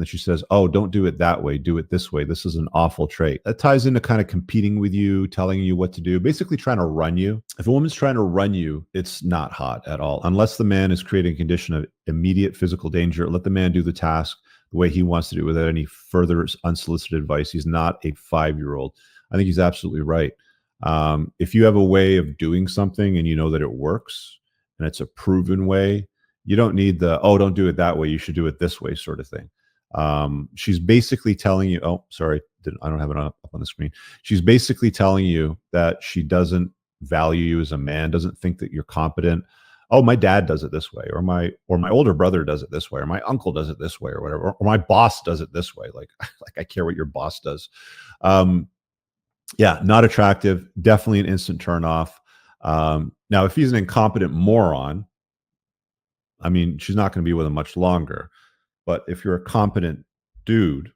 And she says, oh, don't do it that way. Do it this way. This is an awful trait. That ties into kind of competing with you, telling you what to do, basically trying to run you. If a woman's trying to run you, it's not hot at all. Unless the man is creating a condition of immediate physical danger, let the man do the task the way he wants to do it without any further unsolicited advice. He's not a 5-year-old. I think he's absolutely right. If you have a way of doing something and you know that it works and it's a proven way, you don't need the, oh, don't do it that way. You should do it this way sort of thing. She's basically telling you, oh, sorry, I don't have it up on the screen. She's basically telling you that she doesn't value you as a man, doesn't think that you're competent. Oh, my dad does it this way, or my older brother does it this way, or my uncle does it this way, or whatever, or my boss does it this way. Like I care what your boss does. Yeah, not attractive. Definitely an instant turn off. Now, if he's an incompetent moron, I mean, she's not going to be with him much longer. But if you're a competent dude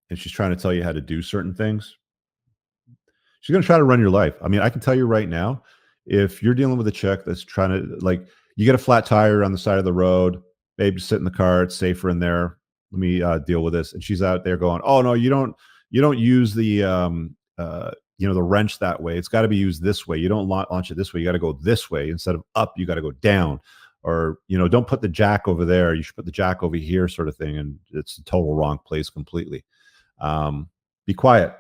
and she's trying to tell you how to do certain things, she's going to try to run your life. I mean, I can tell you right now, if you're dealing with a chick that's trying to, like, you get a flat tire on the side of the road, babe, just sit in the car. It's safer in there. Let me deal with this. And she's out there going, oh no, you don't use the, the wrench that way. It's got to be used this way. You don't launch it this way. You got to go this way. Instead of up, you got to go down. Or, don't put the jack over there. You should put the jack over here, sort of thing. And it's the total wrong place completely. Be quiet.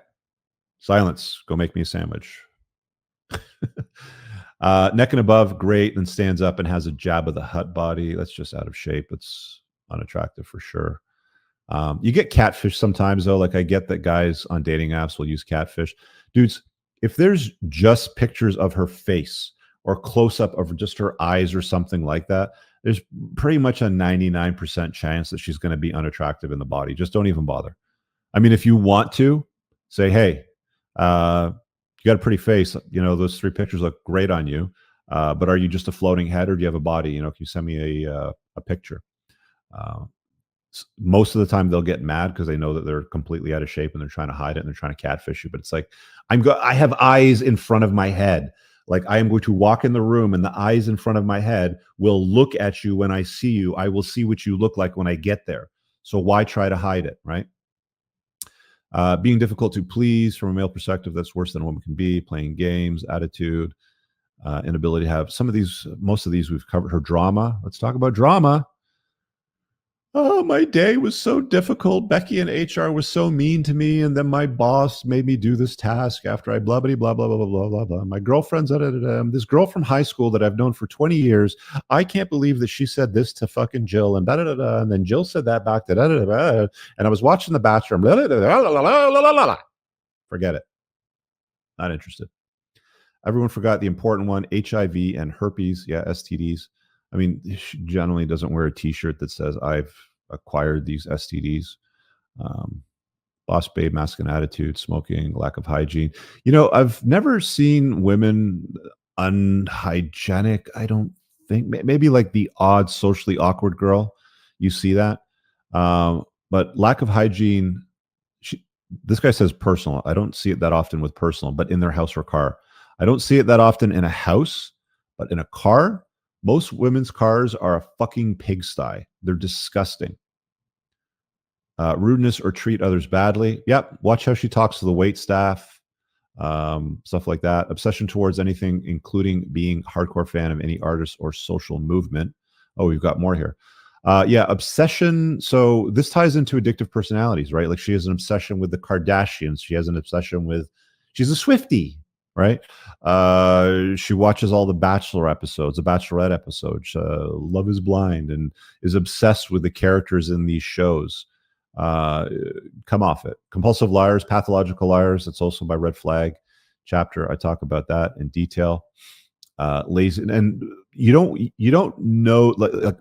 Silence. Go make me a sandwich. Neck and above, great. And stands up and has a Jabba the Hutt body. That's just out of shape. It's unattractive for sure. You get catfish sometimes, though. Like, I get that guys on dating apps will use catfish. Dudes, if there's just pictures of her face or close up of just her eyes or something like that, there's pretty much a 99% chance that she's going to be unattractive in the body. Just don't even bother. I mean, if you want to say, hey, you got a pretty face, those 3 pictures look great on you, but are you just a floating head or do you have a body? Can you send me a picture? Most of the time they'll get mad because they know that they're completely out of shape and they're trying to hide it and they're trying to catfish you. But it's like, I have eyes in front of my head. Like, I am going to walk in the room and the eyes in front of my head will look at you when I see you. I will see what you look like when I get there. So why try to hide it, right? Being difficult to please from a male perspective, that's worse than a woman can be. Playing games, attitude, inability to have most of these we've covered. Her drama. Let's talk about drama. Oh, my day was so difficult. Becky in HR was so mean to me. And then my boss made me do this task after I blah, blah, blah, blah, blah, blah, blah, blah. My girlfriend's this girl from high school that I've known for 20 years. I can't believe that she said this to fucking Jill and da, da, da, da. And then Jill said that back to da, da, da, da. And I was watching The Bachelor. Blah, blah, blah, blah, blah, blah, blah, blah. Forget it. Not interested. Everyone forgot the important one, HIV and herpes. Yeah, STDs. I mean, she generally doesn't wear a t-shirt that says I've acquired these STDs. Boss babe, masculine attitude, smoking, lack of hygiene. I've never seen women unhygienic. I don't think, maybe like the odd socially awkward girl, you see that. But lack of hygiene, this guy says personal. I don't see it that often with personal, but in their house or car. I don't see it that often in a house, but in a car, most women's cars are a fucking pigsty. They're disgusting. Rudeness or treat others badly. Yep. Watch how she talks to the wait staff. Stuff like that. Obsession towards anything, including being hardcore fan of any artist or social movement. Oh, we've got more here. Yeah, obsession. So this ties into addictive personalities, right? Like, she has an obsession with the Kardashians. She has an obsession with, she's a Swiftie, right? She watches all the Bachelor episodes, the Bachelorette episodes, Love is Blind, and is obsessed with the characters in these shows. Come off it. Compulsive liars, pathological liars. It's also my red flag chapter. I talk about that in detail. Lazy, and you don't know. Like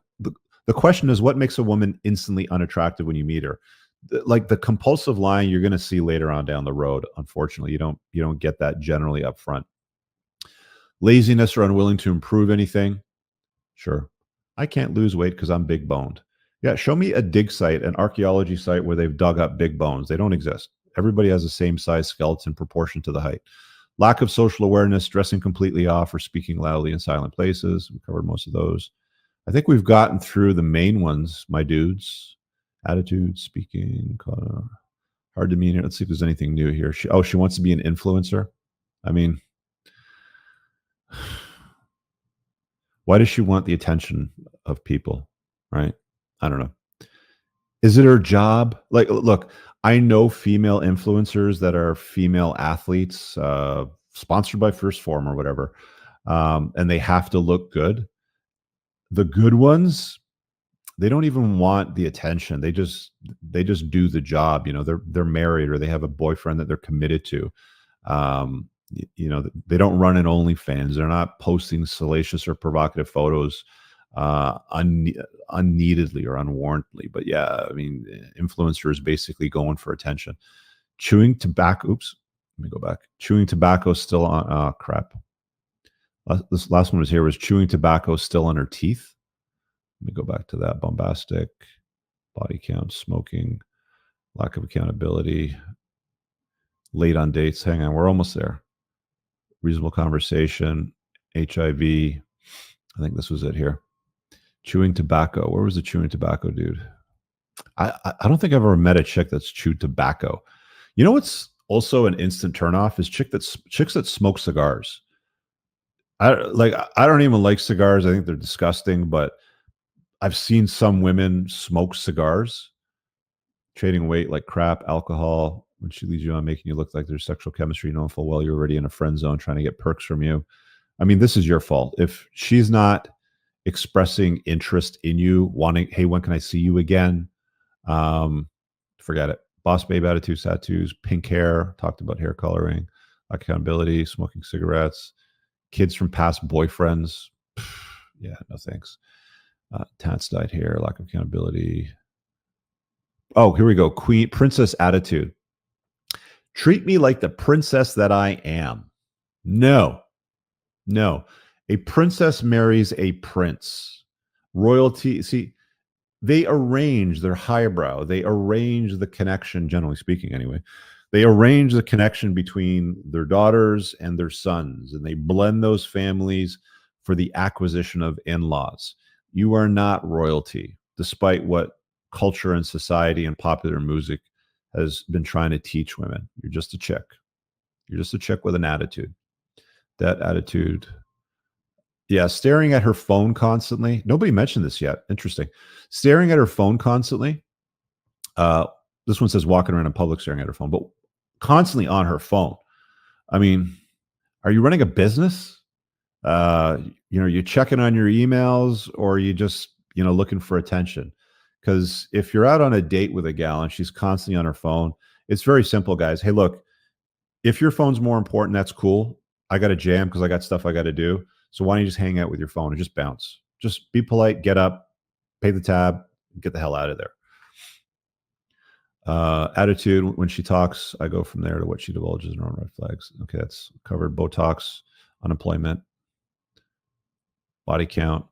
the question is, what makes a woman instantly unattractive when you meet her? Like the compulsive lying, you're going to see later on down the road. Unfortunately, you don't get that generally up front. Laziness or unwilling to improve anything. Sure, I can't lose weight because I'm big boned. Yeah, show me a dig site, an archaeology site where they've dug up big bones. They don't exist. Everybody has the same size skeleton proportion to the height. Lack of social awareness, dressing completely off, or speaking loudly in silent places. We covered most of those. I think we've gotten through the main ones, my dudes. Attitude, speaking, hard demeanor. Let's see if there's anything new here. She wants to be an influencer. I mean, why does she want the attention of people? Right? I don't know. Is it her job? Like, look, I know female influencers that are female athletes, sponsored by First Form or whatever, and they have to look good. The good ones, they don't even want the attention. They just do the job. They're married or they have a boyfriend that they're committed to. They don't run an OnlyFans. They're not posting salacious or provocative photos unneededly or unwarrantedly. But yeah, I mean, influencers basically going for attention. Chewing tobacco. Oops, let me go back. Chewing tobacco still on. Oh crap. This last one was chewing tobacco still on her teeth. Let me go back to that. Bombastic, body count, smoking, lack of accountability, late on dates. Hang on, we're almost there. Reasonable conversation, HIV. I think this was it here. Chewing tobacco. Where was the chewing tobacco dude? I don't think I've ever met a chick that's chewed tobacco. You know what's also an instant turnoff is chicks that smoke cigars. I don't even like cigars. I think they're disgusting, but I've seen some women smoke cigars, trading weight like crap, alcohol. When she leads you on, making you look like there's sexual chemistry, knowing full well you're already in a friend zone, trying to get perks from you. I mean, this is your fault. If she's not expressing interest in you, wanting, hey, when can I see you again? Forget it. Boss babe attitude, tattoos, pink hair, talked about hair coloring, accountability, smoking cigarettes, kids from past boyfriends. Yeah, no thanks. Tats dyed hair, lack of accountability. Oh, here we go. Princess attitude. Treat me like the princess that I am. No. A princess marries a prince. Royalty, see, they arrange their highbrow. They arrange the connection, generally speaking, anyway. They arrange the connection between their daughters and their sons, and they blend those families for the acquisition of in-laws. You are not royalty, despite what culture and society and popular music has been trying to teach women. You're just a chick. You're just a chick with an attitude. That attitude. Yeah, staring at her phone constantly. Nobody mentioned this yet. Interesting. Staring at her phone constantly. This one says walking around in public staring at her phone, but constantly on her phone. I mean, are you running a business? You're checking on your emails, or you just, looking for attention? Because if you're out on a date with a gal and she's constantly on her phone, it's very simple, guys. Hey, look, if your phone's more important, that's cool. I got to jam because I got stuff I got to do. So why don't you just hang out with your phone and just bounce? Just be polite, get up, pay the tab, get the hell out of there. Attitude, when she talks, I go from there to what she divulges in her own red flags. Okay, that's covered. Botox, unemployment, body count,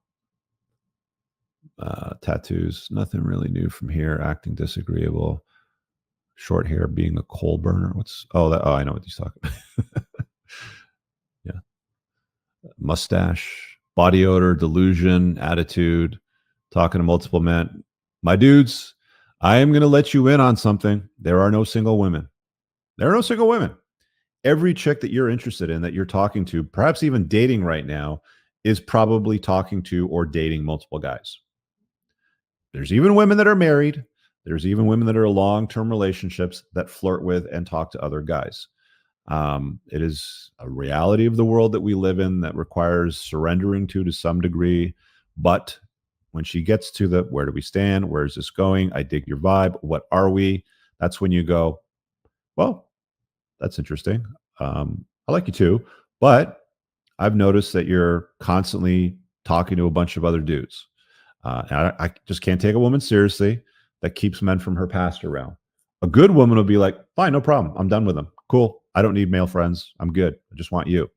tattoos, nothing really new from here. Acting disagreeable, short hair, being a coal burner. I know what he's talking about. Yeah. Mustache, body odor, delusion, attitude, talking to multiple men. My dudes, I am going to let you in on something. There are no single women. There are no single women. Every chick that you're interested in, that you're talking to, perhaps even dating right now, is probably talking to or dating multiple guys. There's even women that are married. There's even women that are in long-term relationships that flirt with and talk to other guys. It is a reality of the world that we live in that requires surrendering to some degree. But when she gets to the, where do we stand? Where is this going? I dig your vibe. What are we? That's when you go, well, that's interesting. I like you too, but I've noticed that you're constantly talking to a bunch of other dudes. And I just can't take a woman seriously that keeps men from her past around. A good woman will be like, fine, no problem. I'm done with them. Cool. I don't need male friends. I'm good. I just want you.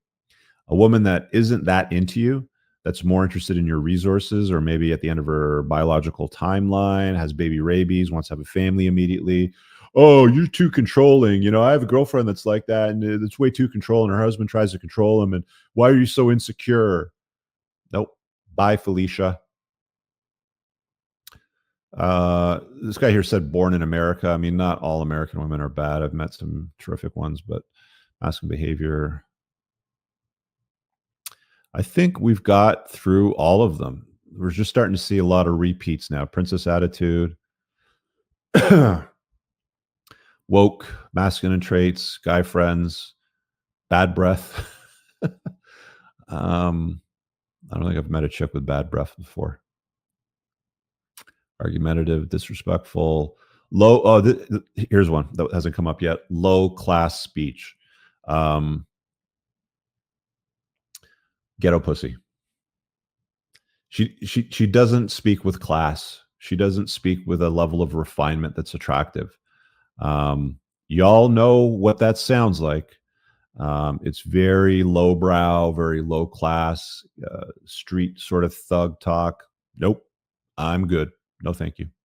A woman that isn't that into you, that's more interested in your resources, or maybe at the end of her biological timeline, has baby rabies, wants to have a family immediately. Oh, you're too controlling. I have a girlfriend that's like that, and it's way too controlling. Her husband tries to control him. And why are you so insecure? Nope. Bye, Felicia. This guy here said born in America. I mean, not all American women are bad. I've met some terrific ones, but masculine behavior. I think we've got through all of them. We're just starting to see a lot of repeats now. Princess attitude, woke, masculine traits, guy friends, bad breath. I don't think I've met a chick with bad breath before. Argumentative, disrespectful, low. Oh, here's one that hasn't come up yet. Low class speech. Ghetto pussy. She doesn't speak with class. She doesn't speak with a level of refinement that's attractive. Y'all know what that sounds like. It's very lowbrow, very low class, street sort of thug talk. Nope, I'm good. No, thank you.